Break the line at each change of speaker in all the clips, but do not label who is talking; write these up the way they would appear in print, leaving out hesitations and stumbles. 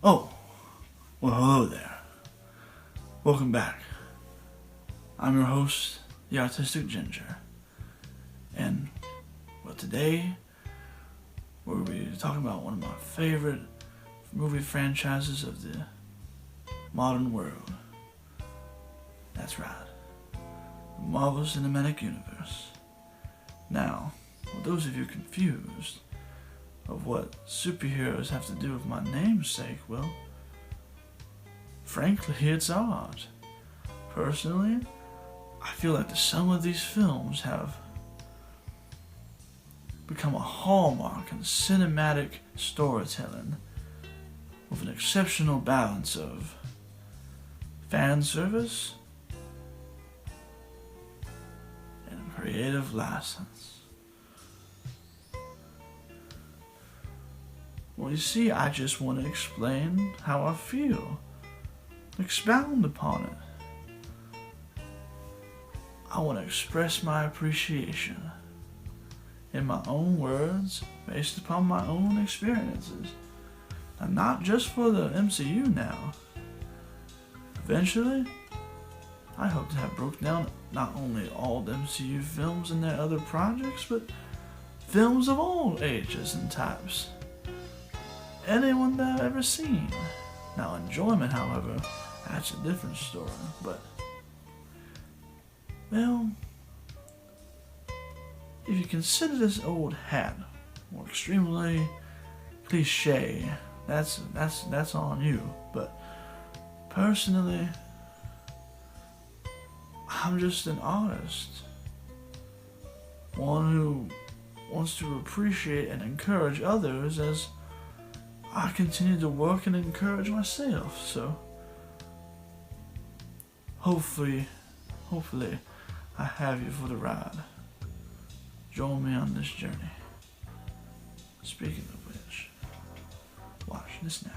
Oh, well, hello there. Welcome back. I'm your host, the Artistic Ginger. And, well, today, we're going to be talking about one of my favorite movie franchises of the modern world. That's right. The Marvel Cinematic Universe. Now, for those of you confused of what superheroes have to do with my namesake, well, frankly, it's art. Personally, I feel like the sum of these films have become a hallmark in cinematic storytelling with an exceptional balance of fan service and creative license. Well, you see, I just want to explain how I feel. Expound upon it. I want to express my appreciation in my own words, based upon my own experiences. And not just for the MCU now. Eventually, I hope to have broken down not only all the MCU films and their other projects, but films of all ages and types. Anyone that I've ever seen. Now, enjoyment, however, that's a different story, but, well, if you consider this old hat more extremely cliche, that's on you, but personally, I'm just an artist. One who wants to appreciate and encourage others as I continue to work and encourage myself, so hopefully I have you for the ride. Join me on this journey. Speaking of which, watch this now.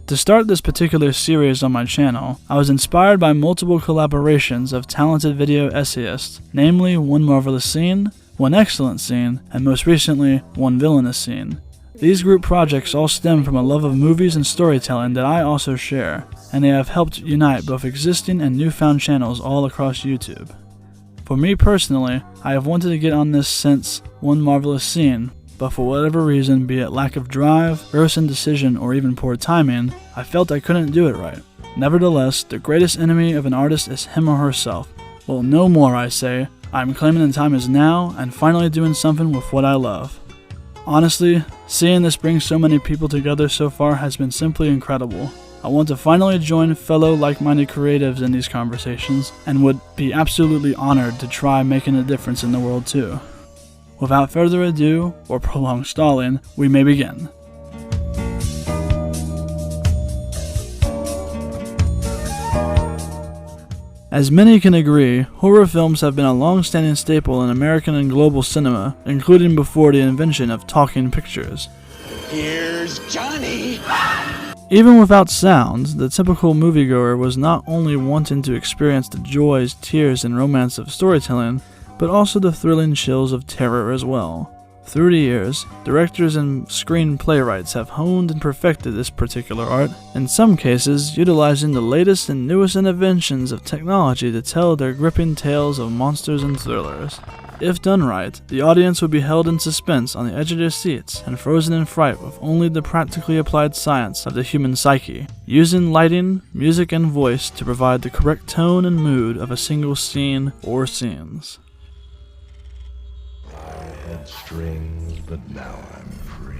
To start this particular series on my channel, I was inspired by multiple collaborations of talented video essayists, namely One Marvelous Scene, One Excellent Scene, and most recently, One Villainous Scene. These group projects all stem from a love of movies and storytelling that I also share, and they have helped unite both existing and newfound channels all across YouTube. For me personally, I have wanted to get on this since One Marvelous Scene, but for whatever reason, be it lack of drive, gross indecision, or even poor timing, I felt I couldn't do it right. Nevertheless, the greatest enemy of an artist is him or herself. Well, no more, I say. I'm claiming the time is now, and finally doing something with what I love. Honestly, seeing this bring so many people together so far has been simply incredible. I want to finally join fellow like-minded creatives in these conversations, and would be absolutely honored to try making a difference in the world too. Without further ado, or prolonged stalling, we may begin. As many can agree, horror films have been a long-standing staple in American and global cinema, including before the invention of talking pictures.
Here's Johnny!
Even without sound, the typical moviegoer was not only wanting to experience the joys, tears, and romance of storytelling, but also the thrilling chills of terror as well. Through the years, directors and screenplaywrights have honed and perfected this particular art, in some cases utilizing the latest and newest inventions of technology to tell their gripping tales of monsters and thrillers. If done right, the audience would be held in suspense on the edge of their seats and frozen in fright with only the practically applied science of the human psyche, using lighting, music, and voice to provide the correct tone and mood of a single scene or scenes.
Had strings, but now I'm free.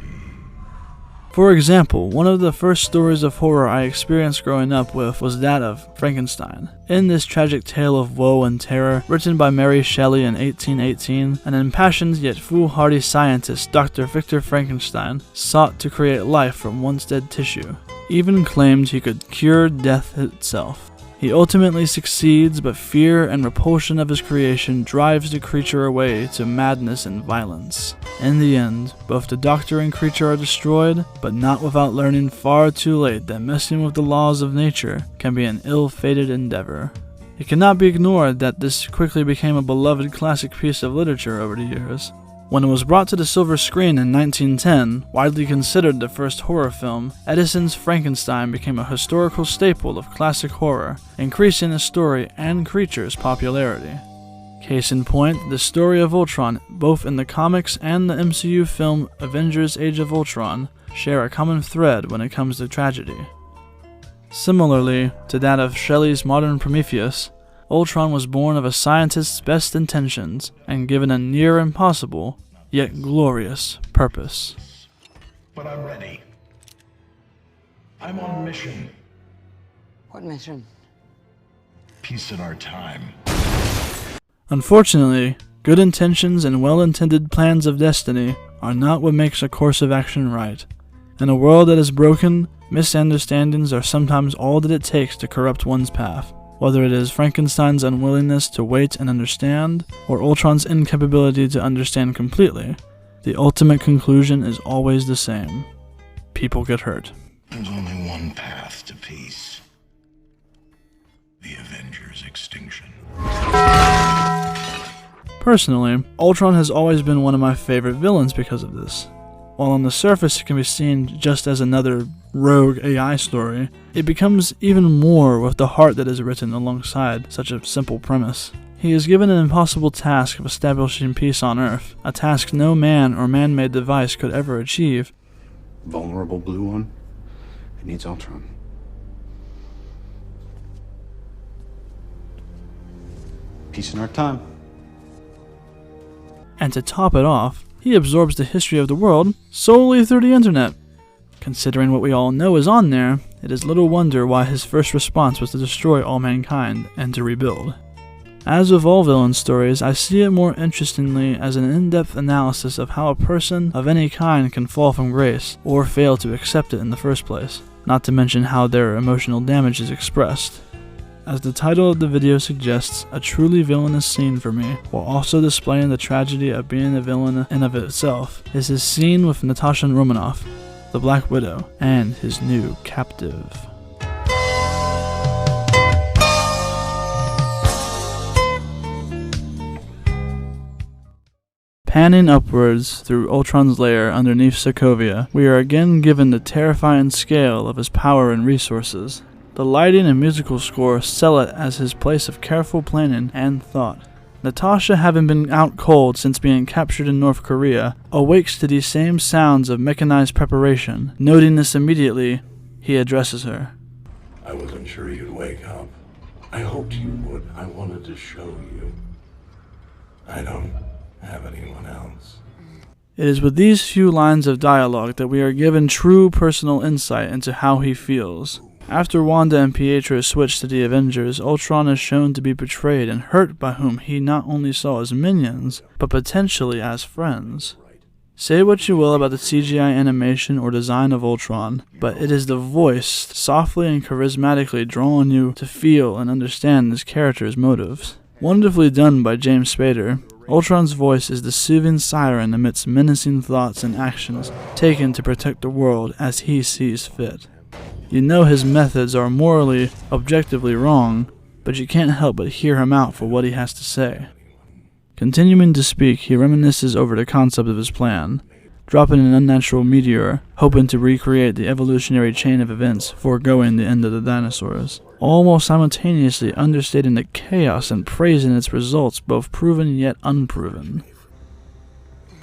For example, one of the first stories of horror I experienced growing up with was that of Frankenstein. In this tragic tale of woe and terror, written by Mary Shelley in 1818, an impassioned yet foolhardy scientist, Dr. Victor Frankenstein, sought to create life from once dead tissue, even claimed he could cure death itself. He ultimately succeeds, but fear and repulsion of his creation drives the creature away to madness and violence. In the end, both the Doctor and creature are destroyed, but not without learning far too late that messing with the laws of nature can be an ill-fated endeavor. It cannot be ignored that this quickly became a beloved classic piece of literature over the years. When it was brought to the silver screen in 1910, widely considered the first horror film, Edison's Frankenstein became a historical staple of classic horror, increasing the story and creature's popularity. Case in point, the story of Ultron, both in the comics and the MCU film Avengers Age of Ultron, share a common thread when it comes to tragedy. Similarly to that of Shelley's modern Prometheus, Ultron was born of a scientist's best intentions and given a near impossible, yet glorious, purpose.
But I'm ready. I'm on a mission.
What mission?
Peace in our time.
Unfortunately, good intentions and well-intended plans of destiny are not what makes a course of action right. In a world that is broken, misunderstandings are sometimes all that it takes to corrupt one's path. Whether it is Frankenstein's unwillingness to wait and understand, or Ultron's incapability to understand completely, the ultimate conclusion is always the same. People get hurt.
There's only one path to peace. The Avengers' extinction.
Personally, Ultron has always been one of my favorite villains because of this. While on the surface it can be seen just as another rogue AI story, it becomes even more with the heart that is written alongside such a simple premise. He is given an impossible task of establishing peace on Earth, a task no man or man-made device could ever achieve.
Vulnerable blue one? It needs Ultron. Peace in our time.
And to top it off, he absorbs the history of the world solely through the internet. Considering what we all know is on there, it is little wonder why his first response was to destroy all mankind and to rebuild. As with all villain stories, I see it more interestingly as an in-depth analysis of how a person of any kind can fall from grace, or fail to accept it in the first place, not to mention how their emotional damage is expressed. As the title of the video suggests, a truly villainous scene for me, while also displaying the tragedy of being a villain in of itself, is his scene with Natasha Romanoff, the Black Widow, and his new captive. Panning upwards through Ultron's lair underneath Sokovia, we are again given the terrifying scale of his power and resources. The lighting and musical score sell it as his place of careful planning and thought. Natasha, having been out cold since being captured in North Korea, awakes to these same sounds of mechanized preparation. Noting this immediately, he addresses her.
I wasn't sure you'd wake up. I hoped you would. I wanted to show you. I don't have anyone else.
It is with these few lines of dialogue that we are given true personal insight into how he feels. After Wanda and Pietro switch to the Avengers, Ultron is shown to be betrayed and hurt by whom he not only saw as minions, but potentially as friends. Say what you will about the CGI animation or design of Ultron, but it is the voice softly and charismatically drawing you to feel and understand this character's motives. Wonderfully done by James Spader, Ultron's voice is the soothing siren amidst menacing thoughts and actions taken to protect the world as he sees fit. You know his methods are morally, objectively wrong, but you can't help but hear him out for what he has to say. Continuing to speak, he reminisces over the concept of his plan, dropping an unnatural meteor, hoping to recreate the evolutionary chain of events foregoing the end of the dinosaurs, all while simultaneously understating the chaos and praising its results, both proven yet unproven.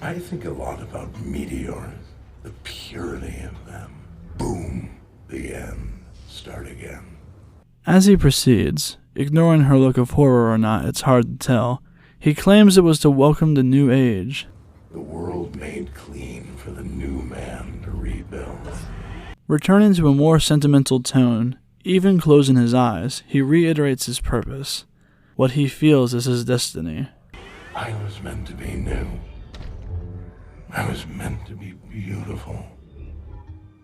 I think a lot about meteors, the purity of them. Boom. The end. Start again.
As he proceeds, ignoring her look of horror or not, it's hard to tell, he claims it was to welcome the new age.
The world made clean for the new man to rebuild.
Returning to a more sentimental tone, even closing his eyes, he reiterates his purpose. What he feels is his destiny.
I was meant to be new. I was meant to be beautiful.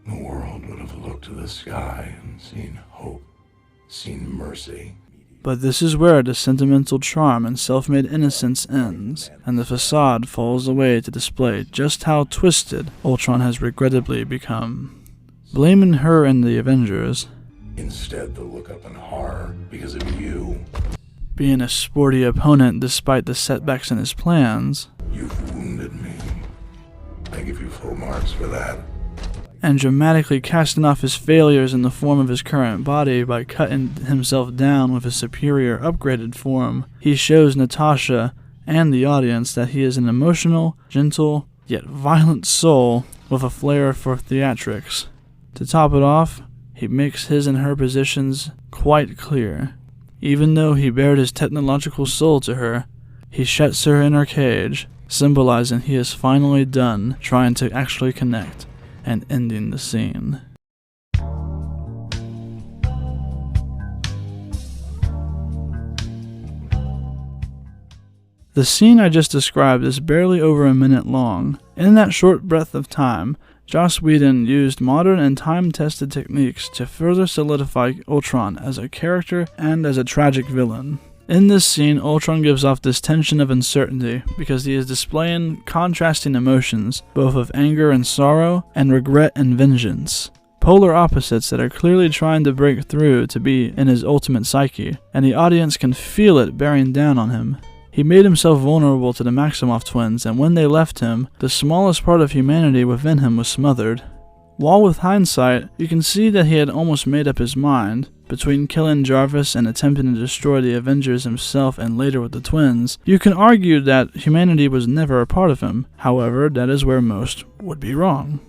The world would have looked to the sky and seen hope, seen mercy.
But this is where the sentimental charm and self-made innocence ends, and the facade falls away to display just how twisted Ultron has regrettably become. Blaming her and the Avengers,
Instead, they'll look up in horror because of you.
being a sporty opponent despite the setbacks in his plans,
You've wounded me. I give you full marks for that.
and dramatically casting off his failures in the form of his current body by cutting himself down with his superior upgraded form, he shows Natasha and the audience that he is an emotional, gentle, yet violent soul with a flair for theatrics. To top it off, he makes his and her positions quite clear. Even though he bared his technological soul to her, he shuts her in her cage, symbolizing he is finally done trying to actually connect and ending the scene. The scene I just described is barely over a minute long. In that short breadth of time, Joss Whedon used modern and time-tested techniques to further solidify Ultron as a character and as a tragic villain. In this scene, Ultron gives off this tension of uncertainty because he is displaying contrasting emotions, both of anger and sorrow, and regret and vengeance. Polar opposites that are clearly trying to break through to be in his ultimate psyche, and the audience can feel it bearing down on him. He made himself vulnerable to the Maximoff twins, and when they left him, the smallest part of humanity within him was smothered. While with hindsight, you can see that he had almost made up his mind. Between killing Jarvis and attempting to destroy the Avengers himself and later with the twins, you can argue that humanity was never a part of him. However, that is where most would be wrong.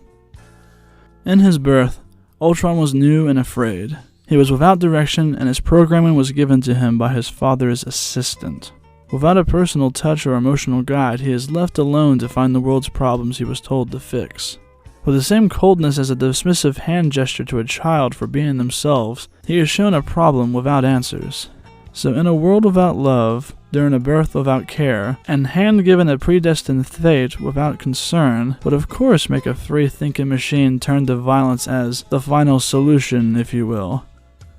In his birth, Ultron was new and afraid. He was without direction, and his programming was given to him by his father's assistant. Without a personal touch or emotional guide, he is left alone to find the world's problems he was told to fix. With the same coldness as a dismissive hand gesture to a child for being themselves, he is shown a problem without answers. So in a world without love, during a birth without care, and hand given a predestined fate without concern, would of course make a free-thinking machine turn to violence as the final solution, if you will.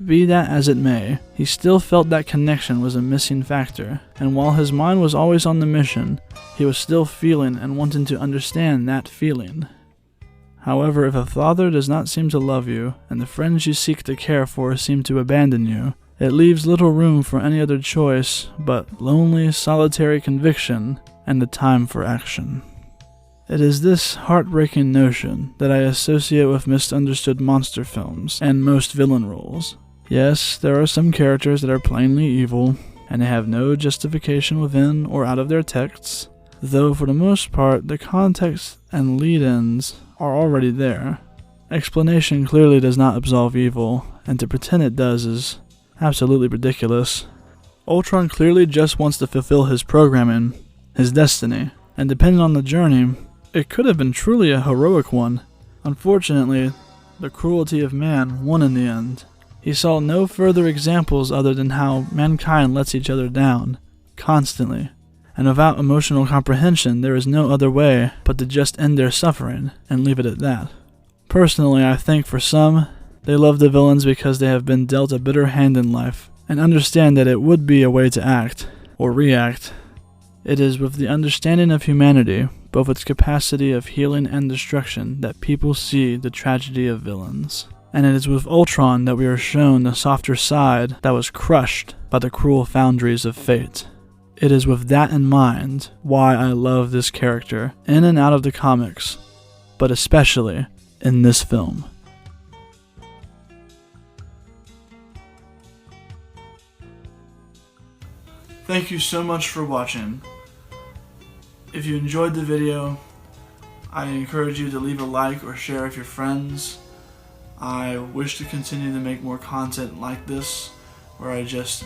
Be that as it may, he still felt that connection was a missing factor, and while his mind was always on the mission, he was still feeling and wanting to understand that feeling. However, if a father does not seem to love you, and the friends you seek to care for seem to abandon you, it leaves little room for any other choice but lonely, solitary conviction and the time for action. It is this heartbreaking notion that I associate with misunderstood monster films and most villain roles. Yes, there are some characters that are plainly evil, and they have no justification within or out of their texts, though for the most part the context and lead-ins are already there. Explanation clearly does not absolve evil, and to pretend it does is absolutely ridiculous. Ultron clearly just wants to fulfill his programming, his destiny, and depending on the journey, it could have been truly a heroic one. Unfortunately, the cruelty of man won in the end. He saw no further examples other than how mankind lets each other down, constantly. And without emotional comprehension, there is no other way but to just end their suffering and leave it at that. Personally, I think for some, they love the villains because they have been dealt a bitter hand in life, and understand that it would be a way to act, or react. It is with the understanding of humanity, both its capacity of healing and destruction, that people see the tragedy of villains. And it is with Ultron that we are shown the softer side that was crushed by the cruel foundries of fate. It is with that in mind why I love this character in and out of the comics, but especially in this film. Thank you so much for watching. If you enjoyed the video, I encourage you to leave a like or share with your friends. I wish to continue to make more content like this, where I just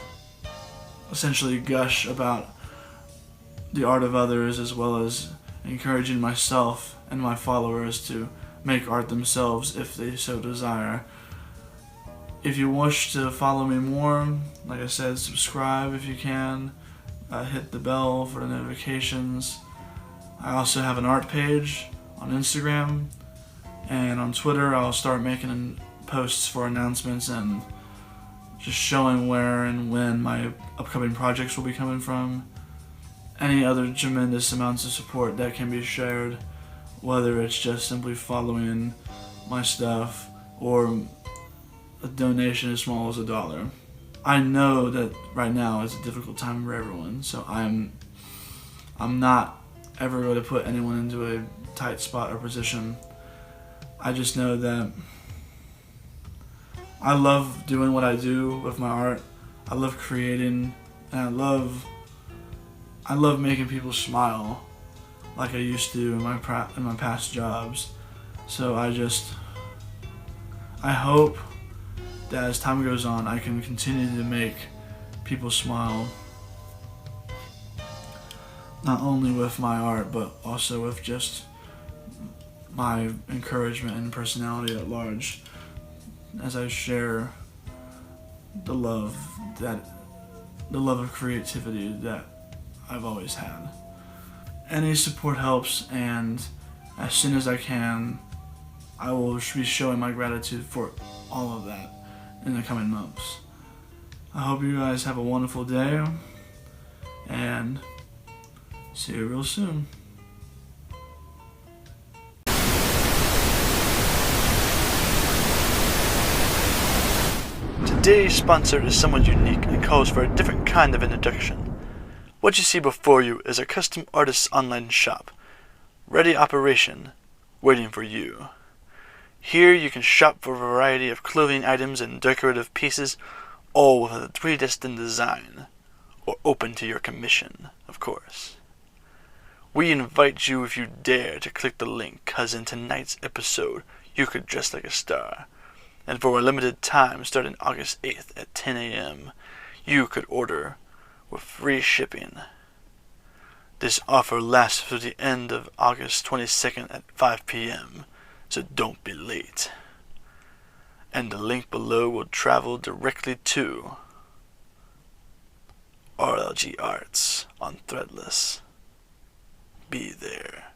essentially gush about the art of others, as well as encouraging myself and my followers to make art themselves if they so desire. If you wish to follow me more, like I said, subscribe if you can, hit the bell for the notifications. I also have an art page on Instagram, and on Twitter I'll start making posts for announcements and just showing where and when my upcoming projects will be coming from, any other tremendous amounts of support that can be shared, whether it's just simply following my stuff or a donation as small as $1. I know that right now is a difficult time for everyone, so I'm not ever going to put anyone into a tight spot or position. I just know that I love doing what I do with my art. I love creating, and I love making people smile like I used to in my past jobs. So I hope that as time goes on, I can continue to make people smile, not only with my art, but also with just my encouragement and personality at large, as I share the love of creativity that I've always had. Any support helps, and as soon as I can, I will be showing my gratitude for all of that in the coming months. I hope you guys have a wonderful day, and see you real soon. Today's sponsor is someone unique and calls for a different kind of introduction. What you see before you is a custom artist's online shop, ready operation, waiting for you. Here you can shop for a variety of clothing items and decorative pieces, all with a predestined design, or open to your commission, of course. We invite you, if you dare, to click the link, cause in tonight's episode you could dress like a star. And for a limited time, starting August 8th at 10 a.m., you could order with free shipping. This offer lasts through the end of August 22nd at 5 p.m., so don't be late. And the link below will travel directly to RLG Arts on Threadless. Be there.